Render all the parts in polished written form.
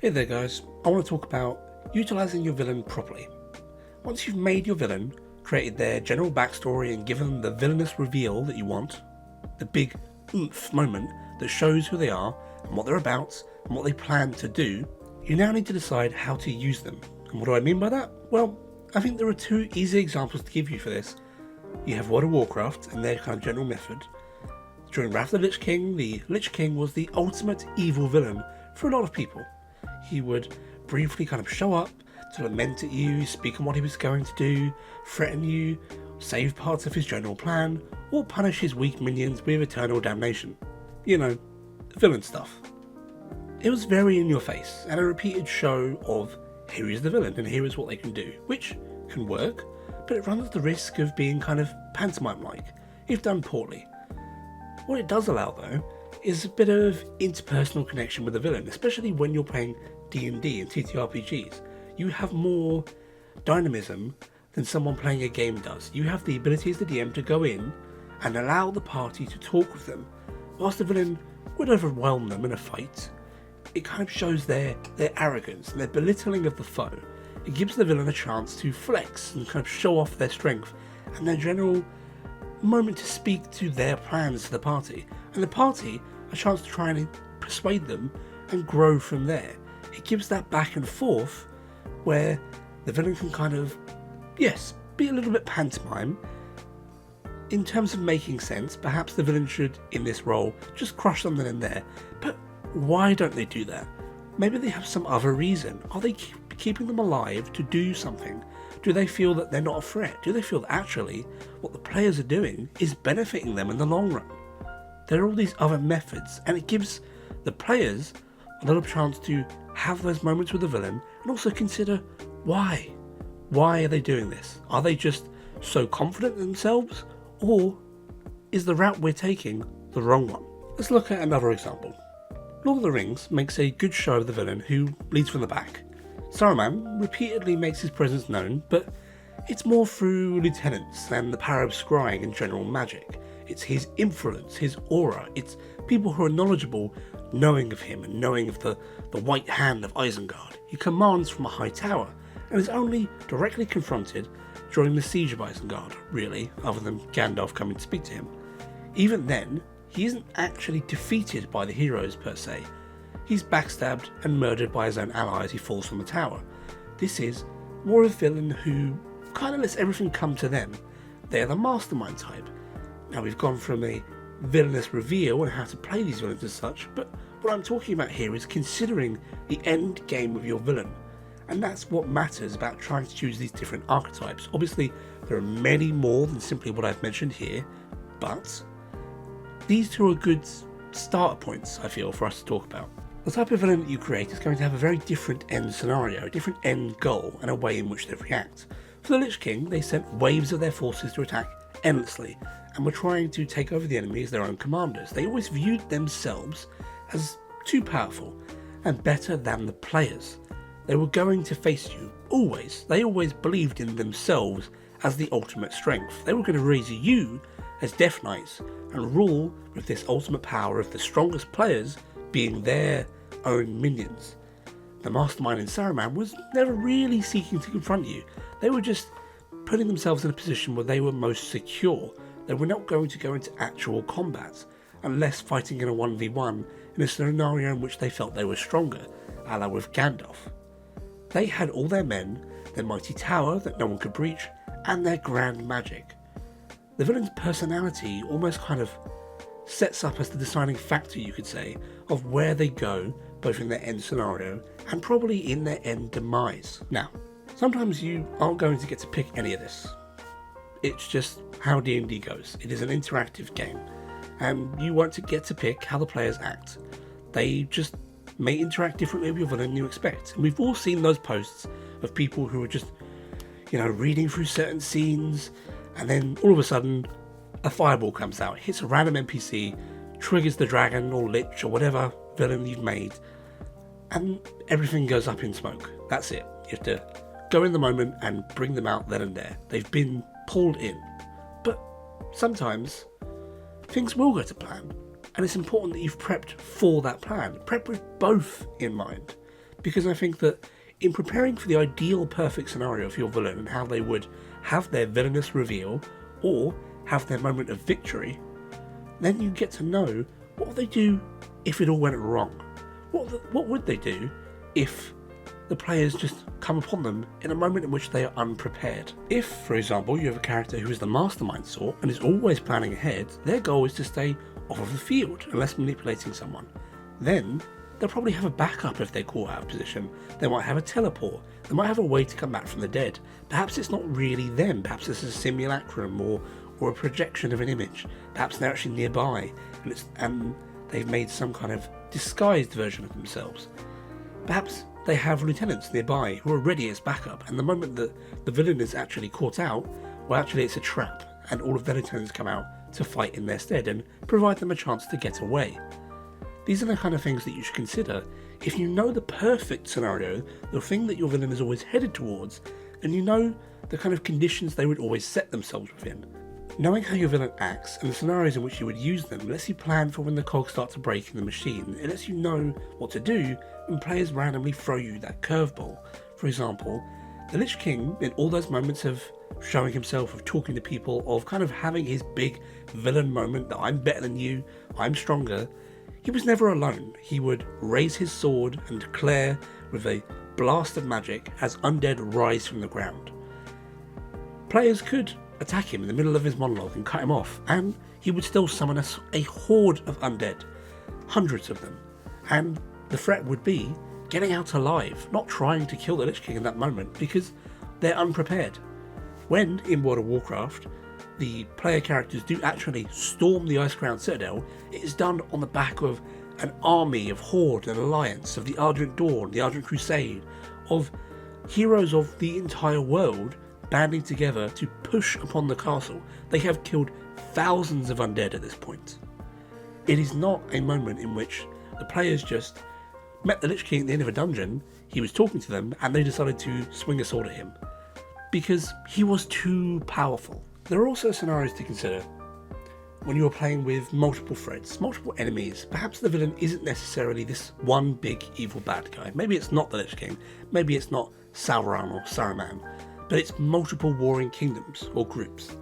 Hey there guys, I want to talk about utilising your villain properly. Once you've made your villain, created their general backstory and given them the villainous reveal that you want, the big oomph moment that shows who they are and what they're about and what they plan to do, you now need to decide how to use them. And what do I mean by that? Well, I think there are two easy examples to give you for this. You have World of Warcraft and their kind of general method. During Wrath of the Lich King was the ultimate evil villain for a lot of people. He would briefly kind of show up to lament at you, speak on what he was going to do, threaten you, save parts of his general plan, or punish his weak minions with eternal damnation. You know, villain stuff. It was very in your face, and a repeated show of here is the villain and here is what they can do, which can work, but it runs the risk of being kind of pantomime-like, if done poorly. What it does allow, though, is a bit of interpersonal connection with the villain, especially when you're playing D&D and TTRPGs. You have more dynamism than someone playing a game does. You have the ability as the DM to go in and allow the party to talk with them. Whilst the villain would overwhelm them in a fight, it kind of shows their arrogance and their belittling of the foe. It gives the villain a chance to flex and kind of show off their strength and their general moment to speak to their plans to the party. And the party a chance to try and persuade them and grow from there. It gives that back and forth where the villain can kind of, yes, be a little bit pantomime. In terms of making sense, perhaps the villain should, in this role, just crush them then and there. But why don't they do that? Maybe they have some other reason. Are they keeping them alive to do something? Do they feel that they're not a threat? Do they feel that actually what the players are doing is benefiting them in the long run? There are all these other methods, and it gives the players a little chance to have those moments with the villain and also consider why. Why are they doing this? Are they just so confident in themselves, or is the route we're taking the wrong one? Let's look at another example. Lord of the Rings makes a good show of the villain who leads from the back. Saruman repeatedly makes his presence known, but it's more through lieutenants and the power of scrying and general magic. It's his influence, his aura, it's people who are knowledgeable knowing of him and knowing of the white hand of Isengard. He commands from a high tower and is only directly confronted during the siege of Isengard, really, other than Gandalf coming to speak to him. Even then, he isn't actually defeated by the heroes per se. He's backstabbed and murdered by his own ally as he falls from the tower. This is more a villain who kind of lets everything come to them. They're the mastermind type. Now we've gone from a villainous reveal and how to play these villains as such, but what I'm talking about here is considering the end game of your villain. And that's what matters about trying to choose these different archetypes. Obviously, there are many more than simply what I've mentioned here, but these two are good starter points, I feel, for us to talk about. The type of villain that you create is going to have a very different end scenario, a different end goal, and a way in which they react. For the Lich King, they sent waves of their forces to attack endlessly, and were trying to take over the enemy as their own commanders. They always viewed themselves as too powerful and better than the players. They were going to face you, always. They always believed in themselves as the ultimate strength. They were going to raise you as Death Knights and rule with this ultimate power of the strongest players being their own minions. The mastermind in Saruman was never really seeking to confront you. They were just putting themselves in a position where they were most secure. They were not going to go into actual combat, unless fighting in a 1v1 in a scenario in which they felt they were stronger, a la with Gandalf. They had all their men, their mighty tower that no one could breach, and their grand magic. The villain's personality almost kind of sets up as the deciding factor, you could say, of where they go, both in their end scenario and probably in their end demise. Now, sometimes you aren't going to get to pick any of this. It's just how D&D goes. It is an interactive game, and you won't get to pick how the players act. They just may interact differently with your villain than you expect. And we've all seen those posts of people who are just, reading through certain scenes, and then all of a sudden, a fireball comes out, hits a random NPC, triggers the dragon or lich or whatever villain you've made, and everything goes up in smoke. That's it. You have to go in the moment and bring them out then and there. They've been pulled in. But sometimes things will go to plan, and it's important that you've prepped for that plan. Prep with both in mind. because I think that in preparing for the ideal perfect scenario for your villain and how they would have their villainous reveal or have their moment of victory, then you get to know what would they do if it all went wrong. What would they do if the players just come upon them in a moment in which they are unprepared? If, for example, you have a character who is the mastermind sort and is always planning ahead, their goal is to stay off of the field unless manipulating someone. Then they'll probably have a backup if they're caught out of position. They might have a teleport. They might have a way to come back from the dead. Perhaps it's not really them. Perhaps it's a simulacrum or a projection of an image. Perhaps they're actually nearby and they've made some kind of disguised version of themselves. Perhaps they have lieutenants nearby who are ready as backup, and the moment that the villain is actually caught out, well, actually it's a trap, and all of their lieutenants come out to fight in their stead and provide them a chance to get away. These are the kind of things that you should consider. If you know the perfect scenario, the thing that your villain is always headed towards, then you know the kind of conditions they would always set themselves within. Knowing how your villain acts and the scenarios in which you would use them lets you plan for when the cogs start to break in the machine. It lets you know what to do when players randomly throw you that curveball. For example, the Lich King, in all those moments of showing himself, of talking to people, of kind of having his big villain moment that I'm better than you, I'm stronger, he was never alone. He would raise his sword and declare with a blast of magic as undead rise from the ground. Players could attack him in the middle of his monologue and cut him off, and he would still summon a horde of undead, hundreds of them, and the threat would be getting out alive, not trying to kill the Lich King in that moment because they're unprepared. When, in World of Warcraft, the player characters do actually storm the Icecrown Citadel, it is done on the back of an army of Horde and Alliance, of the Argent Dawn, the Argent Crusade, of heroes of the entire world banding together to push upon the castle. They have killed thousands of undead at this point. It is not a moment in which the players just met the Lich King at the end of a dungeon, he was talking to them, and they decided to swing a sword at him, because he was too powerful. There are also scenarios to consider when you're playing with multiple threats, multiple enemies. Perhaps the villain isn't necessarily this one big evil bad guy. Maybe it's not the Lich King, maybe it's not Sauron or Saruman, but it's multiple warring kingdoms or groups.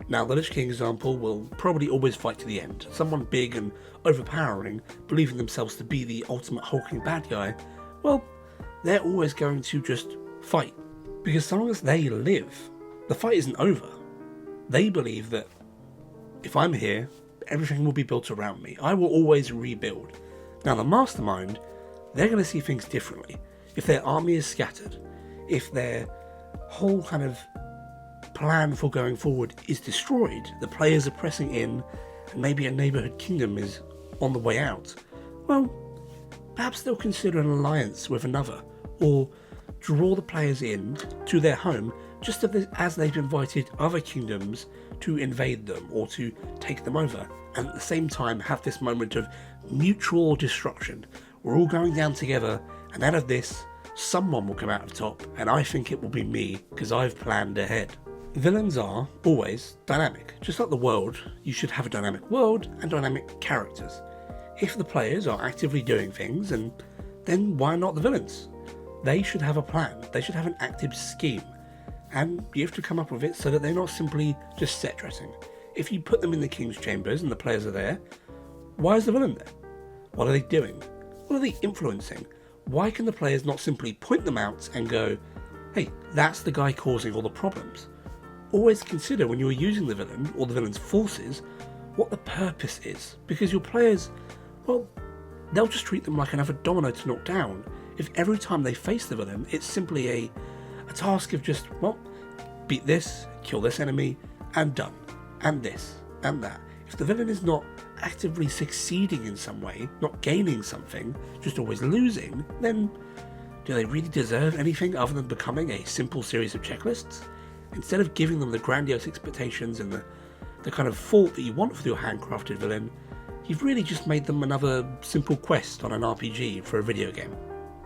Now, the Lich King example will probably always fight to the end. Someone big and overpowering, believing themselves to be the ultimate hulking bad guy, well, they're always going to just fight. Because so long as they live, the fight isn't over. They believe that if I'm here, everything will be built around me. I will always rebuild. Now, the Mastermind, they're going to see things differently. If their army is scattered, if their whole kind of plan for going forward is destroyed, the players are pressing in, and maybe a neighbourhood kingdom is on the way out, well, perhaps they'll consider an alliance with another, or draw the players in to their home just as they've invited other kingdoms to invade them or to take them over, and at the same time have this moment of mutual destruction. We're all going down together, and out of this, someone will come out of top, and I think it will be me, because I've planned ahead. Villains are always dynamic. Just like the world, you should have a dynamic world and dynamic characters. If the players are actively doing things, and then why not the villains? They should have a plan. They should have an active scheme. And you have to come up with it so that they're not simply just set dressing. If you put them in the King's Chambers and the players are there, why is the villain there? What are they doing? What are they influencing? Why can the players not simply point them out and go, hey, that's the guy causing all the problems? Always consider when you're using the villain or the villain's forces what the purpose is, because your players, well, they'll just treat them like another domino to knock down if every time they face the villain it's simply a task of just, well, beat this, kill this enemy, and done, and this, and that. If the villain is not actively succeeding in some way, not gaining something, just always losing, then do they really deserve anything other than becoming a simple series of checklists? Instead of giving them the grandiose expectations and the kind of fault that you want for your handcrafted villain, you've really just made them another simple quest on an RPG for a video game.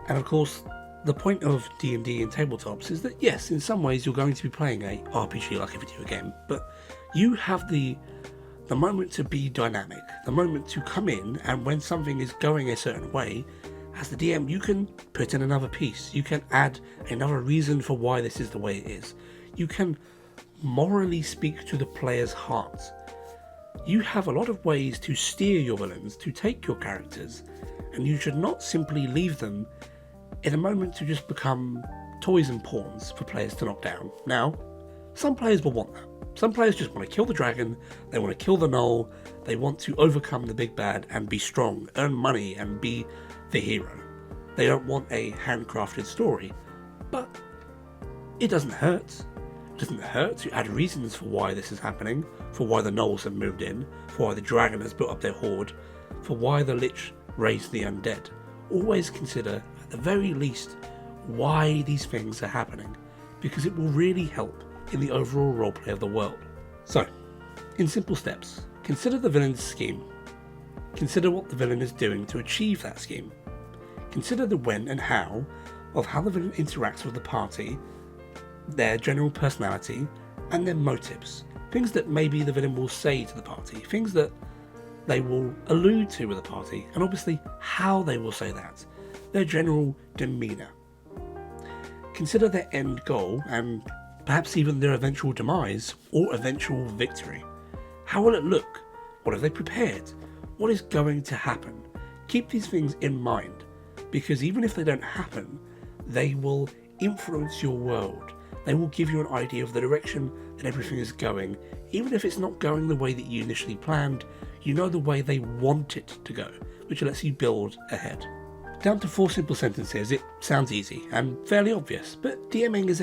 And of course, the point of D&D and tabletops is that yes, in some ways you're going to be playing a RPG like a video game, but you have the moment to be dynamic, the moment to come in, and when something is going a certain way, as the DM, you can put in another piece. You can add another reason for why this is the way it is. You can morally speak to the player's heart. You have a lot of ways to steer your villains, to take your characters, and you should not simply leave them in a moment to just become toys and pawns for players to knock down. Now, some players will want that. Some players just want to kill the dragon, they want to kill the gnoll, they want to overcome the big bad and be strong, earn money and be the hero. They don't want a handcrafted story, but it doesn't hurt. It doesn't hurt to add reasons for why this is happening, for why the gnolls have moved in, for why the dragon has built up their horde, for why the lich raised the undead. Always consider, at the very least, why these things are happening, because it will really help in the overall roleplay of the world. So, in simple steps, consider the villain's scheme. Consider what the villain is doing to achieve that scheme. Consider the when and how of how the villain interacts with the party, their general personality, and their motives. Things that maybe the villain will say to the party, things that they will allude to with the party, and obviously how they will say that, their general demeanour. Consider their end goal and perhaps even their eventual demise or eventual victory. How will it look? What have they prepared? What is going to happen? Keep these things in mind, because even if they don't happen, they will influence your world. They will give you an idea of the direction that everything is going. Even if it's not going the way that you initially planned, you know the way they want it to go, which lets you build ahead. Down to 4 simple sentences, it sounds easy and fairly obvious, but DMing is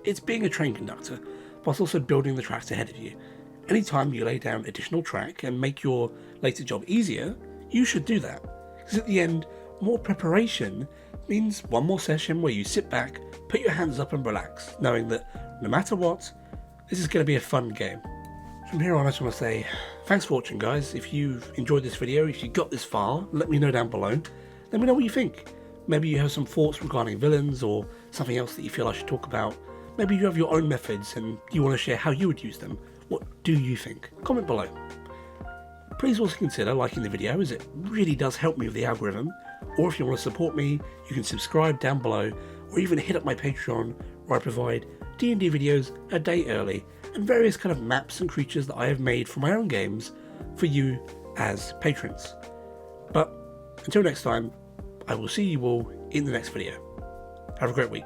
it's being a train conductor, whilst also building the tracks ahead of you. Anytime you lay down additional track and make your later job easier, you should do that. Because at the end, more preparation means one more session where you sit back, put your hands up and relax, knowing that no matter what, this is going to be a fun game. From here on, I just want to say thanks for watching, guys. If you've enjoyed this video, if you got this far, let me know down below. Let me know what you think. Maybe you have some thoughts regarding villains or something else that you feel I should talk about. Maybe you have your own methods and you want to share how you would use them. What do you think? Comment below. Please also consider liking the video, as it really does help me with the algorithm. Or if you want to support me, you can subscribe down below, or even hit up my Patreon, where I provide D&D videos a day early, and various kind of maps and creatures that I have made for my own games for you as patrons. But until next time, I will see you all in the next video. Have a great week.